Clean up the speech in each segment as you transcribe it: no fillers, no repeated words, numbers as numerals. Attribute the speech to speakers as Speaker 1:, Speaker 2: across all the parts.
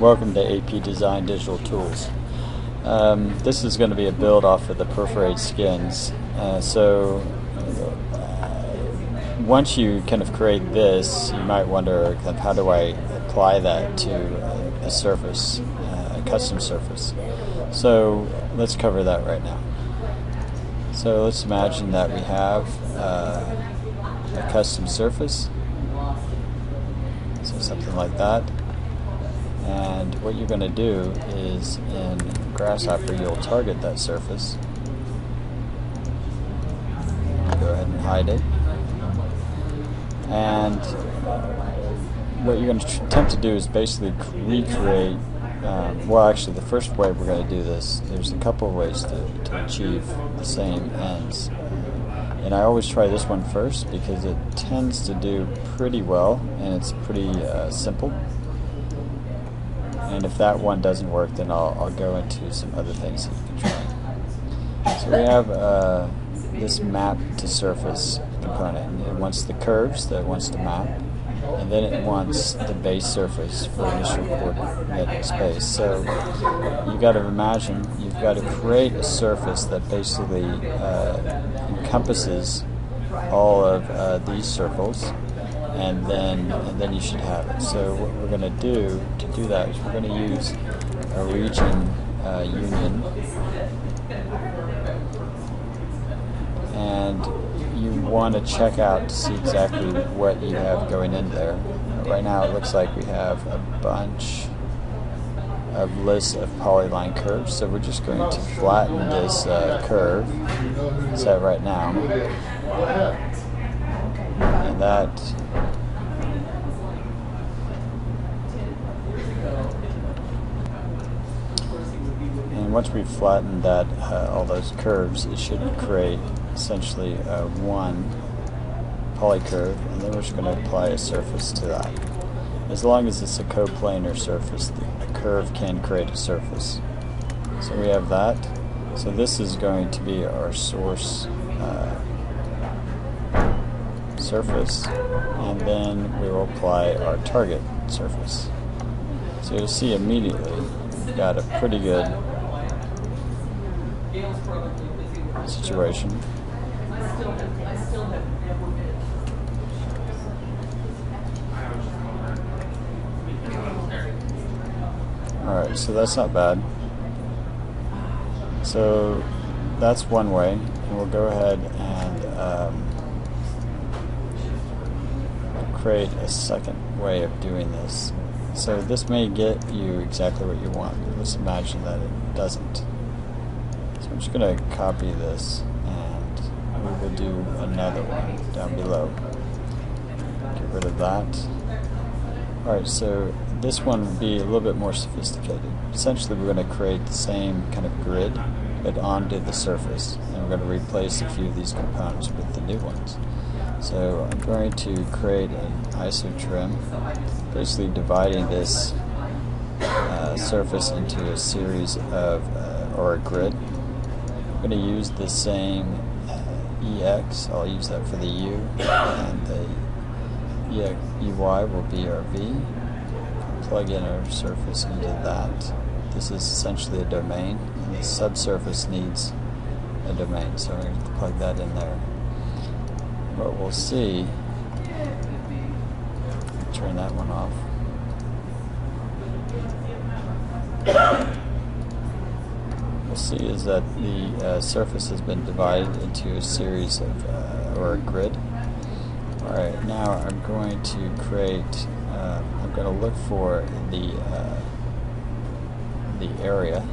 Speaker 1: Welcome to AP Design Digital Tools. This is going to be a build off of the perforated skins. Once you kind of create this, you might wonder kind of how do I apply that to a surface, a custom surface. So let's cover that right now. So let's imagine that we have a custom surface, so something like that. And what you're going to do is in Grasshopper you'll target that surface. Go ahead and hide it. And what you're going to attempt to do is basically recreate, well actually the first way we're going to do this, there's a couple of ways to achieve the same ends. And I always try this one first because it tends to do pretty well and it's pretty simple. And if that one doesn't work, then I'll go into some other things that you can try. So we have this map to surface component. It wants the curves that it wants to map, and then it wants the base surface for initial coordinate space. So you've got to imagine you've got to create a surface that basically encompasses all of these circles. And then you should have it. So what we're going to do that is we're going to use a region union, and you want to check out to see exactly what you have going in there. Right now it looks like we have a bunch of lists of polyline curves, so we're just going to flatten this curve set right now, and that once we've flattened that, all those curves, it should create essentially one polycurve, and then we're just going to apply a surface to that. As long as it's a coplanar surface, the curve can create a surface. So we have that. So this is going to be our source surface, and then we will apply our target surface. So you'll see immediately we've got a pretty good situation. Alright, so that's not bad. So that's one way, and we'll go ahead and create a second way of doing this. So this may get you exactly what you want, but let's imagine that it doesn't. So I'm just going to copy this, and we will do another one down below. Get rid of that. Alright, so this one will be a little bit more sophisticated. Essentially we're going to create the same kind of grid, but onto the surface. And we're going to replace a few of these components with the new ones. So I'm going to create an ISO trim, basically dividing this surface into a series of, or a grid. I'm going to use the same EX, I'll use that for the U, and the EY will be our V. Plug in our surface into that. This is essentially a domain, and the subsurface needs a domain, so I'm going to plug that in there. What we'll see, turn that one off. We'll see is that the surface has been divided into a series of, or a grid. Alright, now I'm going to create, I'm going to look for the area,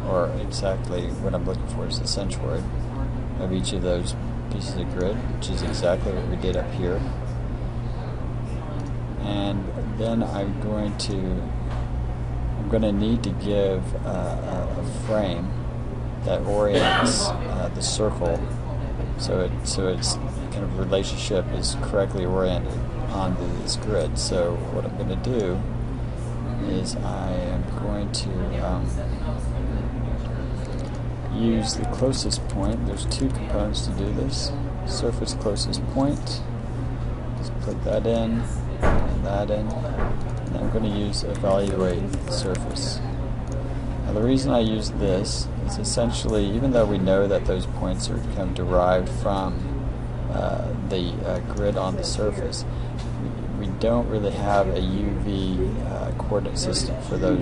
Speaker 1: or exactly what I'm looking for is the centroid of each of those pieces of grid, which is exactly what we did up here. And then I'm going to need to give a frame that orients the circle so its kind of relationship is correctly oriented onto this grid. So what I'm going to do is I am going to use the closest point. There's two components to do this. Surface closest point. Let's put that in and that in. And I'm going to use evaluate surface. Now the reason I use this is essentially, even though we know that those points are kind of derived from the grid on the surface, we don't really have a UV coordinate system for the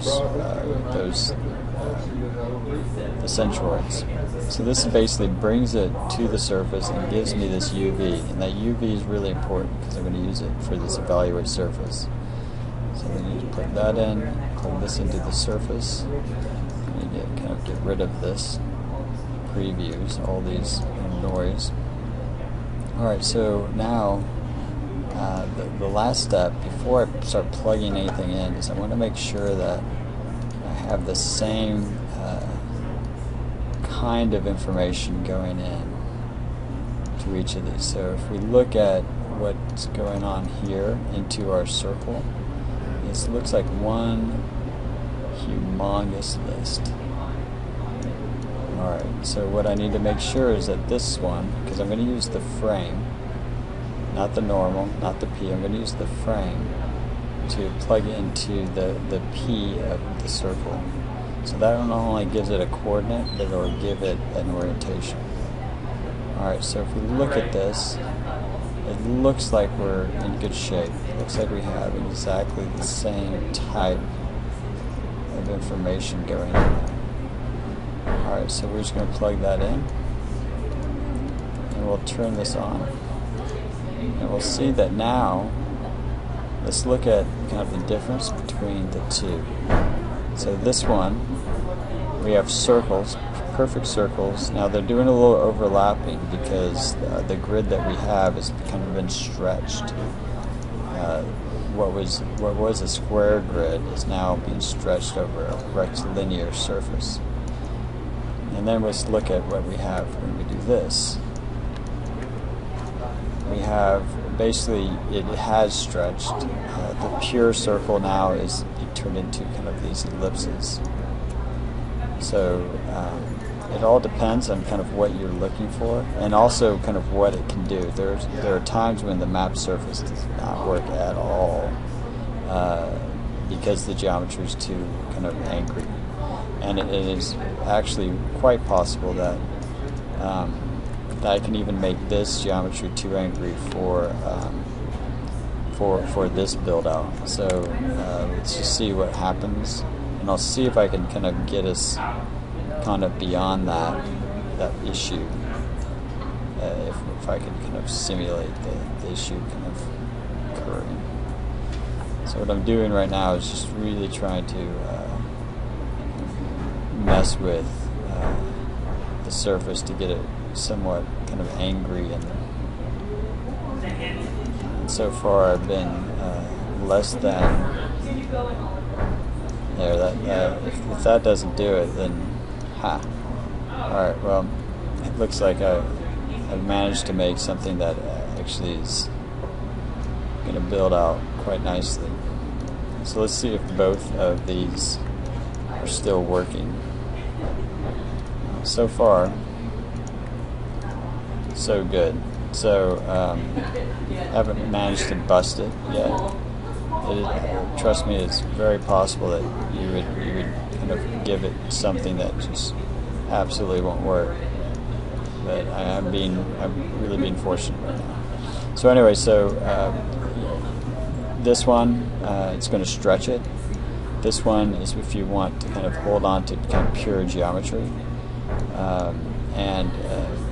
Speaker 1: centroids. So this basically brings it to the surface and gives me this UV, and that UV is really important because I'm going to use it for this evaluate surface. So I need to put that in, plug this into the surface. I need to kind of get rid of this previews, all these noise. Alright, so now the last step before I start plugging anything in is I want to make sure that I have the same kind of information going in to each of these. So if we look at what's going on here into our circle, this looks like one humongous list. Alright, so what I need to make sure is that this one, because I'm going to use the frame, not the normal, not the P, I'm going to use the frame to plug into the P of the circle. So that not only gives it a coordinate, but it'll give it an orientation. Alright, so if we look at this, it looks like we're in good shape. It looks like we have exactly the same type of information going in there. Alright, so we're just going to plug that in, and we'll turn this on. And we'll see that now, let's look at kind of the difference between the two. So this one, we have circles, perfect circles. Now they're doing a little overlapping because the grid that we have has kind of been stretched. What was a square grid is now being stretched over a rectilinear surface. And then let's look at what we have when we do this. We have basically, it has stretched. The pure circle now is turned into kind of these ellipses. So it all depends on kind of what you're looking for, and also kind of what it can do. There are times when the map surface does not work at all because the geometry is too kind of angry. And it is actually quite possible that that I can even make this geometry too angry for this build out. So let's just see what happens, and I'll see if I can kind of get us kind of beyond that issue. If I can kind of simulate the issue kind of occurring. So what I'm doing right now is just really trying to mess with the surface to get it somewhat kind of angry, and so far I've been less than there. If that doesn't do it, then alright, well, it looks like I've managed to make something that actually is going to build out quite nicely. So let's see if both of these are still working. So far, so good. So haven't managed to bust it yet. Trust me, it's very possible that you would kind of give it something that just absolutely won't work. But I'm really being fortunate right now. So anyway, so this one, it's going to stretch it. This one is if you want to kind of hold on to kind of pure geometry, and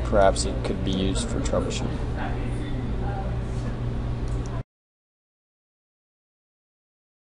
Speaker 1: perhaps it could be used for troubleshooting.